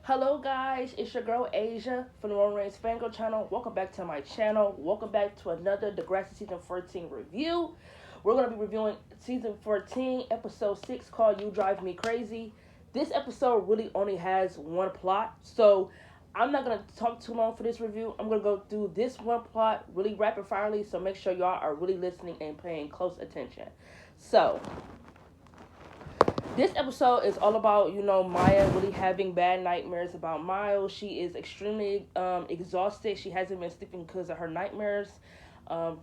Hello guys, it's your girl Asia from the Roman Reigns Fangirl channel. Welcome back to my channel. Welcome back to another Degrassi Season 14 review. We're going to be reviewing Season 14, Episode 6 called You Drive Me Crazy. This episode really only has one plot, so I'm not going to talk too long for this review. I'm going to go through this one plot really rapid firely, so make sure y'all are really listening and paying close attention. So, this episode is all about, Maya really having bad nightmares about Miles. She is extremely exhausted. She hasn't been sleeping because of her nightmares.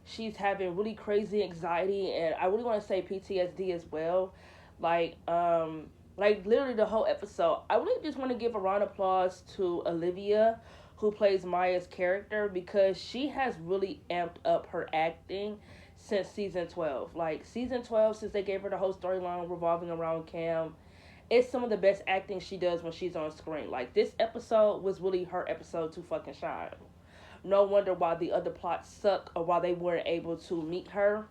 She's having really crazy anxiety, and I really want to say PTSD as well. Like literally the whole episode. I really just want to give a round of applause to Olivia, who plays Maya's character, because she has really amped up her acting since season 12. Like, season 12, since they gave her the whole storyline revolving around Cam, it's some of the best acting she does when she's on screen. Like, this episode was really her episode to fucking shine. No wonder why the other plots suck or why they weren't able to meet her,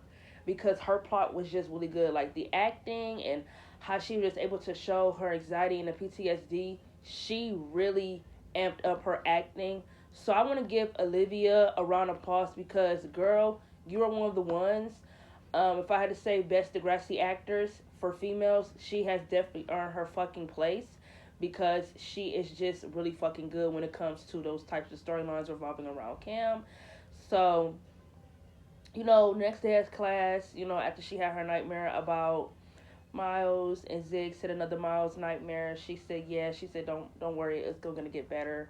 because her plot was just really good. Like, the acting and how she was able to show her anxiety and the PTSD, she really amped up her acting. So I want to give Olivia a round of applause because, girl, you are one of the ones. If I had to say best Degrassi actors for females, she has definitely earned her fucking place because she is just really fucking good when it comes to those types of storylines revolving around Cam. So, next day as class, after she had her nightmare about Miles and Zig said another Miles nightmare. She said, yeah, she said, don't worry, it's still gonna get better.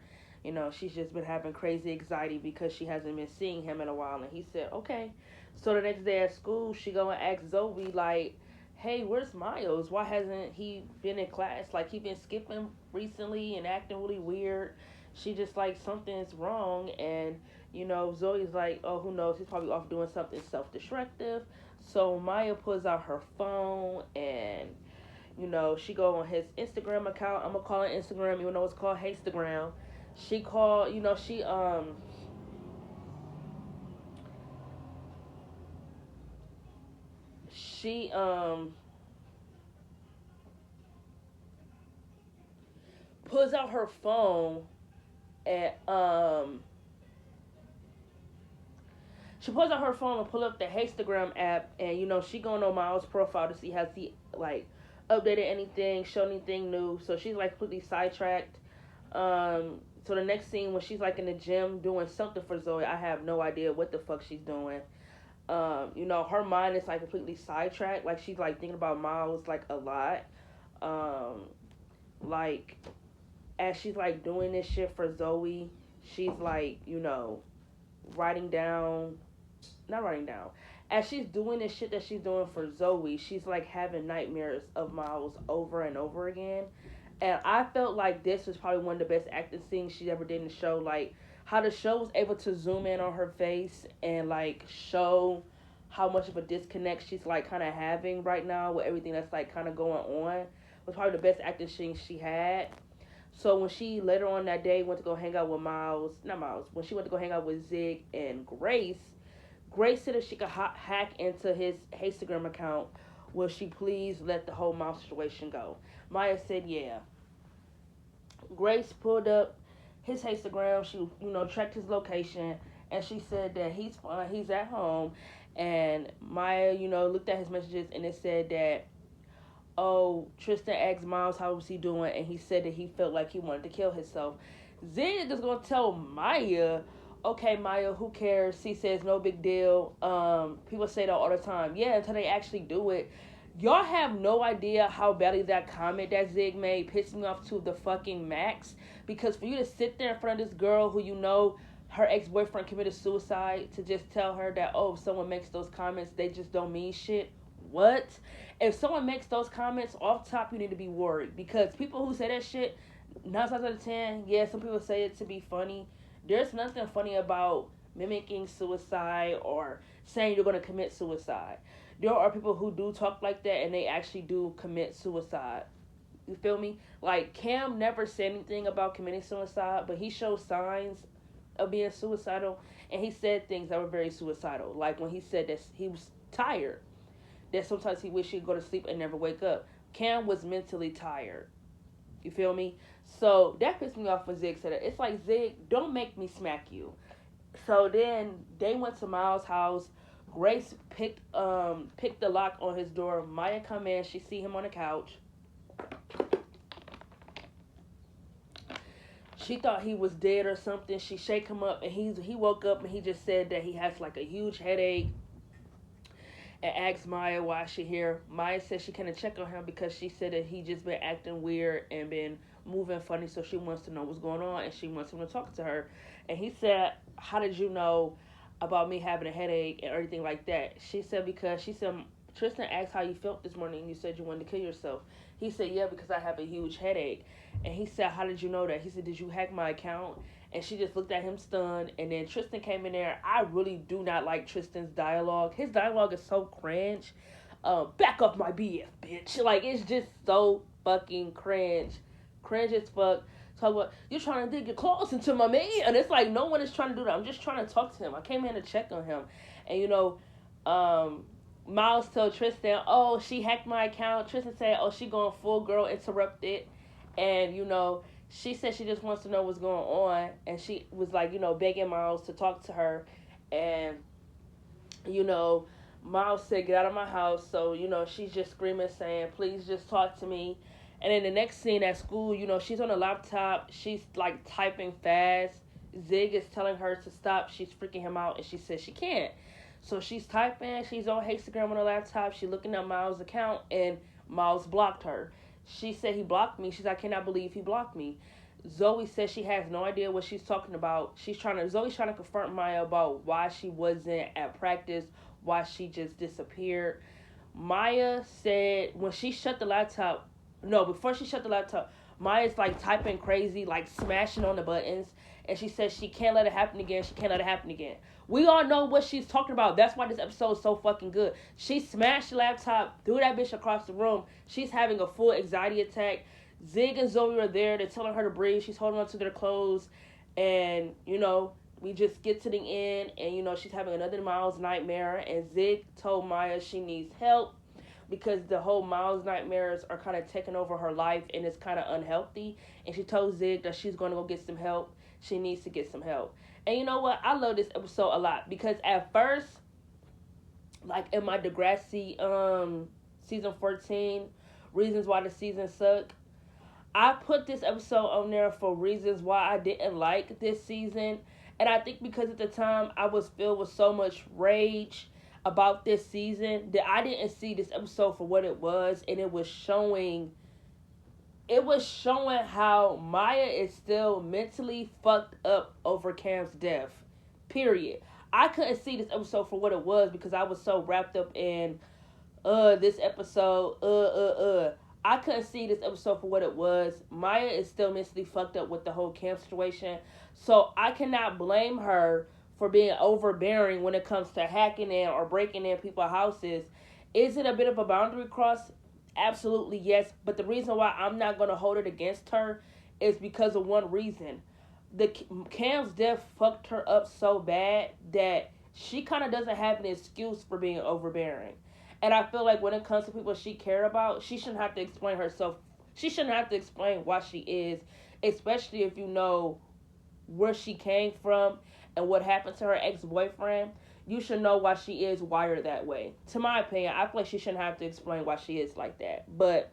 She's just been having crazy anxiety because she hasn't been seeing him in a while. And he said, okay. So the next day at school, she go and ask Zoe, like, hey, where's Miles? Why hasn't he been in class? Like, he been skipping recently and acting really weird. She just like, something's wrong. And, Zoe's like, oh, who knows? He's probably off doing something self-destructive. So Maya pulls out her phone and, she go on his Instagram account. I'm gonna call it Instagram, even though it's called Hastegram. She called, she pulls out her phone and she pulls out her phone and pull up the Hastegram app, and she going on Miles' profile to see has he like updated anything, shown anything new. So she's like completely sidetracked. So the next scene when she's like in the gym doing something for Zoe, I have no idea what the fuck she's doing. Her mind is like completely sidetracked. Like, she's like thinking about Miles like a lot. Um, like, as she's like doing this shit for Zoe, she's like, writing down, not writing down. As she's doing this shit that she's doing for Zoe, she's like having nightmares of Miles over and over again. And I felt like this was probably one of the best acting scenes she ever did in the show. Like, how the show was able to zoom in on her face and like show how much of a disconnect she's like kind of having right now with everything that's like kind of going on was probably the best acting scene she had. So when she later on that day went to go hang out with Miles, not Miles, when she went to go hang out with Zig and Grace, Grace said if she could hack into his Instagram account, will she please let the whole Miles situation go? Maya said yeah. Grace pulled up his Instagram. She, tracked his location, and she said that he's fine. He's at home. And Maya, looked at his messages, and it said that, oh, Tristan asked Miles how was he doing, and he said that he felt like he wanted to kill himself. Zig is gonna tell Maya, okay, Maya, who cares? He says no big deal. People say that all the time. Yeah, until they actually do it. Y'all have no idea how badly that comment that Zig made pissed me off to the fucking max. Because for you to sit there in front of this girl who her ex-boyfriend committed suicide, to just tell her that, oh, if someone makes those comments, they just don't mean shit. What? If someone makes those comments off top, you need to be worried. Because people who say that shit, 9 times out of 10, yeah, some people say it to be funny. There's nothing funny about mimicking suicide or saying you're going to commit suicide. There are people who do talk like that and they actually do commit suicide. You feel me? Like, Cam never said anything about committing suicide, but he showed signs of being suicidal, and he said things that were very suicidal. Like when he said that he was tired, that sometimes he wished he'd go to sleep and never wake up. Cam was mentally tired. You feel me? So that pissed me off when Zig said it. It's like, Zig, don't make me smack you. So then they went to Miles' house. Grace picked the lock on his door. Maya come in. She see him on the couch. She thought he was dead or something. She shake him up, and he woke up and he just said that he has like a huge headache. And asked Maya why she here. Maya said she couldn't check on him because she said that he just been acting weird and been moving funny. So she wants to know what's going on and she wants him to talk to her. And he said, "How did you know about me having a headache and everything like that?" She said, "Because," she said, "Tristan asked how you felt this morning and you said you wanted to kill yourself." He said, "Yeah, because I have a huge headache." And he said, "How did you know that?" He said, "Did you hack my account?" And she just looked at him stunned. And then Tristan came in there. I really do not like Tristan's dialogue. His dialogue is so cringe. Back up my BF, bitch. Like, it's just so fucking cringe. Cringe as fuck. Talk about, you're trying to dig your claws into my man. And it's like, no one is trying to do that. I'm just trying to talk to him. I came in to check on him. And, Miles told Tristan, "Oh, she hacked my account." Tristan said, "Oh, she going full girl interrupted." And, she said she just wants to know what's going on. And she was like, begging Miles to talk to her. And, you know, Miles said, "Get out of my house." So, she's just screaming, saying, "Please just talk to me." And then the next scene at school, she's on a laptop. She's like typing fast. Zig is telling her to stop. She's freaking him out. And she says she can't. So she's typing. She's on Instagram on her laptop. She's looking at Miles' account. And Miles blocked her. She said he blocked me. She's like, "I cannot believe he blocked me." Zoe says she has no idea what she's talking about. Zoe's trying to confront Maya about why she wasn't at practice, why she just disappeared. Maya said when she shut the laptop, no, before she shut the laptop, Maya's like typing crazy, like smashing on the buttons, and she says she can't let it happen again. She can't let it happen again. We all know what she's talking about. That's why this episode is so fucking good. She smashed the laptop, threw that bitch across the room. She's having a full anxiety attack. Zig and Zoe are there. They're telling her to breathe. She's holding on to their clothes. And, we just get to the end. And, she's having another Miles nightmare. And Zig told Maya she needs help because the whole Miles nightmares are kind of taking over her life. And it's kind of unhealthy. And she told Zig that she's going to go get some help. She needs to get some help. And you know what? I love this episode a lot. Because at first, like in my Degrassi season 14, reasons why the season sucked, I put this episode on there for reasons why I didn't like this season. And I think because at the time I was filled with so much rage about this season that I didn't see this episode for what it was. And it was showing how Maya is still mentally fucked up over Cam's death. Period. I couldn't see this episode for what it was because I was so wrapped up in this episode, I couldn't see this episode for what it was. Maya is still mentally fucked up with the whole camp situation. So I cannot blame her for being overbearing when it comes to hacking in or breaking in people's houses. Is it a bit of a boundary cross? Absolutely yes. But the reason why I'm not going to hold it against her is because of one reason. The Cam's death fucked her up so bad that she kind of doesn't have an excuse for being overbearing. And I feel like when it comes to people she cared about, she shouldn't have to explain herself. She shouldn't have to explain why she is, especially if you know where she came from and what happened to her ex-boyfriend. You should know why she is wired that way. To my opinion, I feel like she shouldn't have to explain why she is like that. But,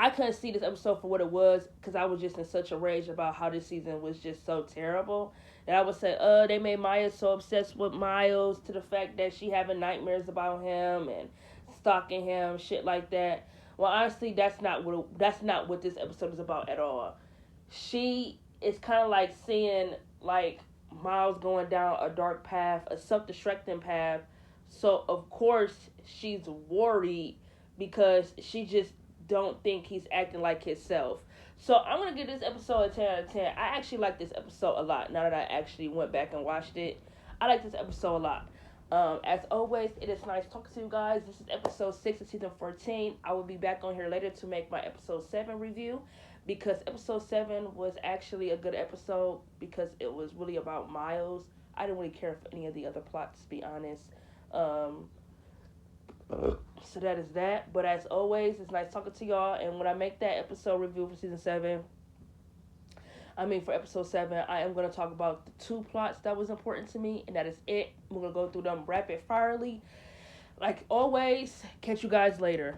I couldn't see this episode for what it was because I was just in such a rage about how this season was just so terrible. And I would say, they made Maya so obsessed with Miles to the fact that she having nightmares about him and stalking him, shit like that. Well, honestly, that's not what this episode is about at all. She is kind of like seeing like Miles going down a dark path, a self-destructing path. So of course she's worried because she just don't think he's acting like himself. So I'm gonna give this episode a 10 out of 10. I actually like this episode a lot. Now that I actually went back and watched it, I like this episode a lot. As always, it is nice talking to you guys. This is episode 6 of season 14. I will be back on here later to make my episode 7 review because episode 7 was actually a good episode because it was really about Miles. I didn't really care for any of the other plots, to be honest. So that is that. But as always, it's nice talking to y'all. And when I make that episode review for for episode 7, I am going to talk about the 2 plots that was important to me, and that is it. We're going to go through them rapid firely. Like always, catch you guys later.